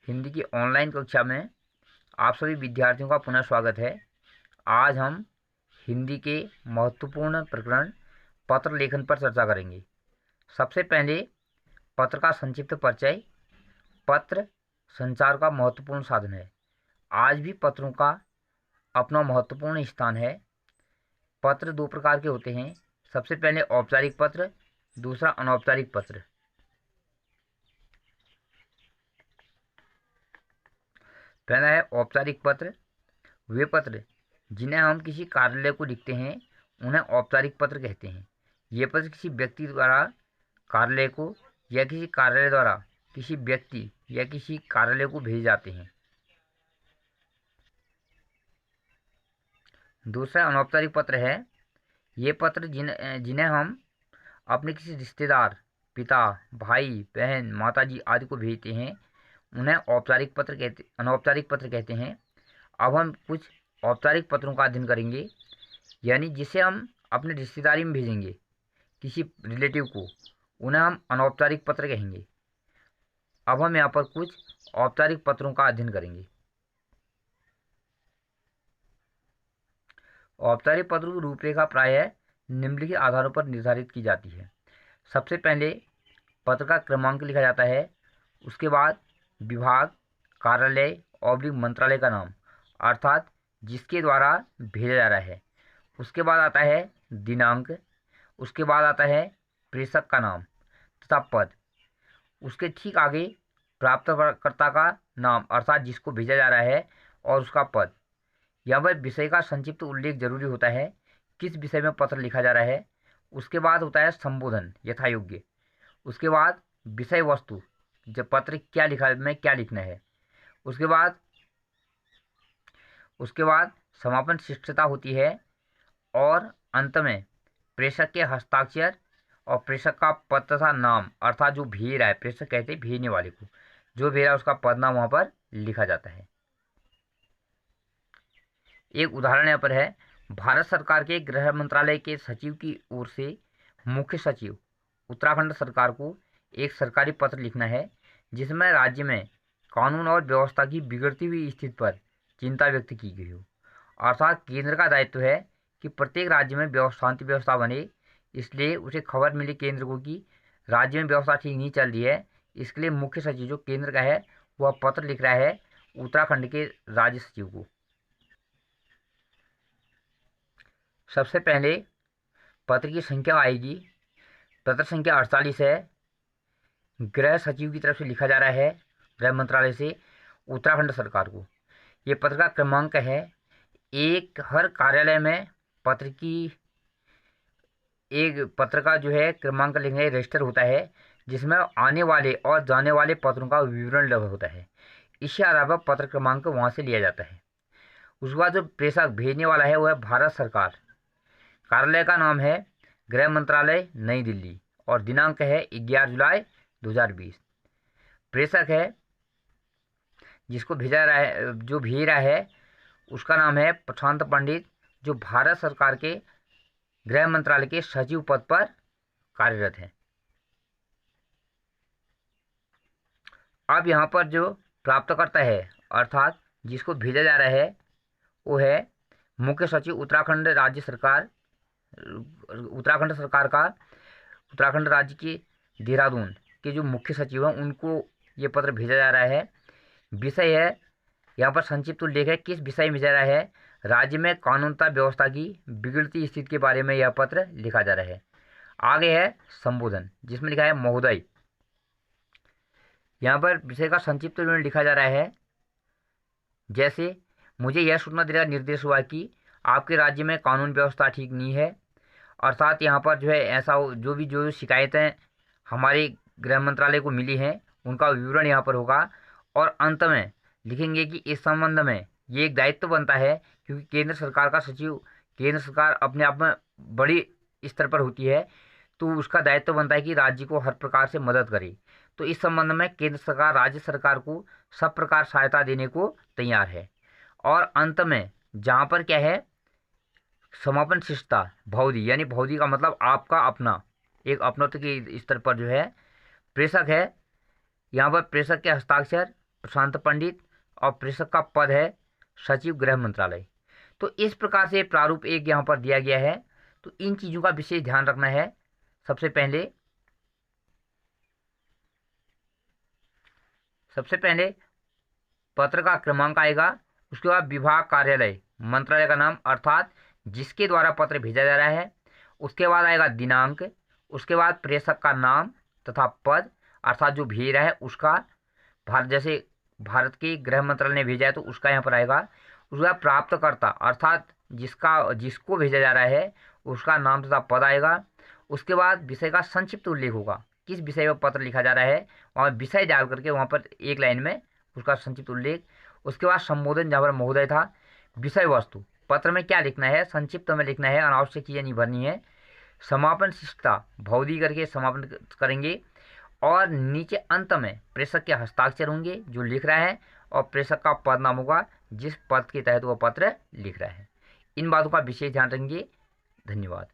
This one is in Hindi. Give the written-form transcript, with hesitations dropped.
हिंदी की ऑनलाइन कक्षा में आप सभी विद्यार्थियों का पुनः स्वागत है। आज हम हिंदी के महत्वपूर्ण प्रकरण पत्र लेखन पर चर्चा करेंगे। सबसे पहले पत्र का संक्षिप्त परिचय। पत्र संचार का महत्वपूर्ण साधन है। आज भी पत्रों का अपना महत्वपूर्ण स्थान है। पत्र दो प्रकार के होते हैं। सबसे पहले औपचारिक पत्र, दूसरा अनौपचारिक पत्र। पहला है औपचारिक पत्र। वे पत्र जिन्हें हम किसी कार्यालय को लिखते हैं उन्हें औपचारिक पत्र कहते हैं। ये पत्र किसी व्यक्ति द्वारा कार्यालय को या किसी कार्यालय द्वारा किसी व्यक्ति या किसी कार्यालय को भेजे जाते हैं। दूसरा अनौपचारिक पत्र है। ये पत्र जिन्हें हम अपने किसी रिश्तेदार, पिता, भाई, बहन, माताजी आदि को भेजते हैं उन्हें अनौपचारिक पत्र कहते हैं। अब हम कुछ औपचारिक पत्रों का अध्ययन करेंगे, यानी जिसे हम अपने रिश्तेदारी में भेजेंगे किसी रिलेटिव को, उन्हें हम अनौपचारिक पत्र कहेंगे। अब हम यहाँ पर कुछ औपचारिक पत्रों का अध्ययन करेंगे। औपचारिक पत्रों की रूपरेखा प्रायः निम्नलिखित आधारों पर निर्धारित की जाती है। सबसे पहले पत्र का क्रमांक लिखा जाता है। उसके बाद विभाग, कार्यालय और मंत्रालय का नाम, अर्थात जिसके द्वारा भेजा जा रहा है। उसके बाद आता है दिनांक। उसके बाद आता है प्रेषक का नाम तथा पद। उसके ठीक आगे प्राप्तकर्ता का नाम, अर्थात जिसको भेजा जा रहा है, और उसका पद। यहाँ पर विषय का संक्षिप्त उल्लेख जरूरी होता है, किस विषय में पत्र लिखा जा रहा है। उसके बाद होता है संबोधन यथायोग्य। उसके बाद विषय वस्तु, जब पत्र क्या लिखा में क्या लिखना है। उसके बाद समापन शिष्टता होती है, और अंत में प्रेषक के हस्ताक्षर और प्रेषक का पद तथा नाम, अर्थात जो भेज रहा है, प्रेषक कहते हैं भेजने वाले को, जो भेज रहा है उसका पद नाम वहाँ पर लिखा जाता है। एक उदाहरण यहाँ पर है। भारत सरकार के गृह मंत्रालय के सचिव की ओर से मुख्य सचिव उत्तराखंड सरकार को एक सरकारी पत्र लिखना है, जिसमें राज्य में कानून और व्यवस्था की बिगड़ती हुई स्थिति पर चिंता व्यक्त की गई हो। अर्थात केंद्र का दायित्व है कि प्रत्येक राज्य में शांति व्यवस्था बने, इसलिए उसे खबर मिली केंद्र को कि राज्य में व्यवस्था ठीक नहीं चल रही है। इसके लिए मुख्य सचिव जो केंद्र का है वह पत्र लिख रहा है उत्तराखंड के राज्य सचिव को। सबसे पहले पत्र की संख्या आएगी। पत्र संख्या 48 है। गृह सचिव की तरफ से लिखा जा रहा है, गृह मंत्रालय से उत्तराखंड सरकार को। ये पत्र का क्रमांक है। हर कार्यालय में एक पत्र का जो है क्रमांक लिखने रजिस्टर होता है, जिसमें आने वाले और जाने वाले पत्रों का विवरण लगा होता है। इसके अलावा पत्र क्रमांक वहाँ से लिया जाता है। उसके बाद जो प्रेषक भेजने वाला है वह है भारत सरकार। कार्यालय का नाम है गृह मंत्रालय नई दिल्ली, और दिनांक है 11 जुलाई 2020। प्रेषक है जिसको भेजा रहा है, जो भेज रहा है, उसका नाम है प्रशांत पंडित, जो भारत सरकार के गृह मंत्रालय के सचिव पद पर कार्यरत है। अब यहाँ पर जो प्राप्तकर्ता है, अर्थात जिसको भेजा जा रहा है, वो है मुख्य सचिव उत्तराखंड राज्य के देहरादून के जो मुख्य सचिव हैं, उनको ये पत्र भेजा जा रहा है। विषय है, यहाँ पर संक्षिप्त उल्लेख है किस विषय में भेजा रहा है। राज्य में कानूनता व्यवस्था की बिगड़ती स्थिति के बारे में यह पत्र लिखा जा रहा है। आगे है संबोधन, जिसमें लिखा है महोदय। यहाँ पर विषय का संक्षिप्त में लिखा जा रहा है, जैसे मुझे यह सूचना देने का निर्देश हुआ कि आपके राज्य में कानून व्यवस्था ठीक नहीं है। अर्थात यहाँ पर जो है ऐसा जो शिकायतें हमारे गृह मंत्रालय को मिली हैं उनका विवरण यहाँ पर होगा, और अंत में लिखेंगे कि इस संबंध में ये एक दायित्व बनता है, क्योंकि केंद्र सरकार का सचिव, केंद्र सरकार अपने आप में बड़ी स्तर पर होती है, तो उसका दायित्व बनता है कि राज्य को हर प्रकार से मदद करे। तो इस संबंध में केंद्र सरकार राज्य सरकार को सब प्रकार सहायता देने को तैयार है। और अंत में जहाँ पर क्या है, समापन शिष्टता भौदी, यानी भौदी का मतलब आपका अपना, एक अपनत्व के स्तर पर जो है प्रेषक है। यहाँ पर प्रेषक के हस्ताक्षर, प्रशांत पंडित और प्रेषक का पद है सचिव गृह मंत्रालय। तो इस प्रकार से प्रारूप एक यहाँ पर दिया गया है। तो इन चीज़ों का विशेष ध्यान रखना है। सबसे पहले पत्र का क्रमांक आएगा, उसके बाद विभाग, कार्यालय, मंत्रालय का नाम अर्थात जिसके द्वारा पत्र भेजा जा रहा है, उसके बाद आएगा दिनांक, उसके बाद प्रेषक का नाम तथा पद अर्थात जो भेज रहा है उसका, जैसे भारत के गृह मंत्रालय ने भेजा है तो उसका यहाँ पर आएगा। उसके बाद प्राप्तकर्ता अर्थात जिसको भेजा जा रहा है उसका नाम तथा पद आएगा। उसके बाद विषय का संक्षिप्त उल्लेख होगा, किस विषय पर पत्र लिखा जा रहा है और विषय डाल करके वहाँ पर एक लाइन में उसका संक्षिप्त उल्लेख। उसके बाद संबोधन, जहाँ पर महोदय था। विषय वस्तु, पत्र में क्या लिखना है, संक्षिप्त में लिखना है, अनावश्यक चीज़ें नहीं भरनी है। समापन शिष्टता, भौदी करके समापन करेंगे और नीचे अंत में प्रेषक के हस्ताक्षर होंगे जो लिख रहा है और प्रेषक का पद नाम होगा जिस पद के तहत वो पत्र लिख रहा है। इन बातों का विशेष ध्यान रखेंगे। धन्यवाद।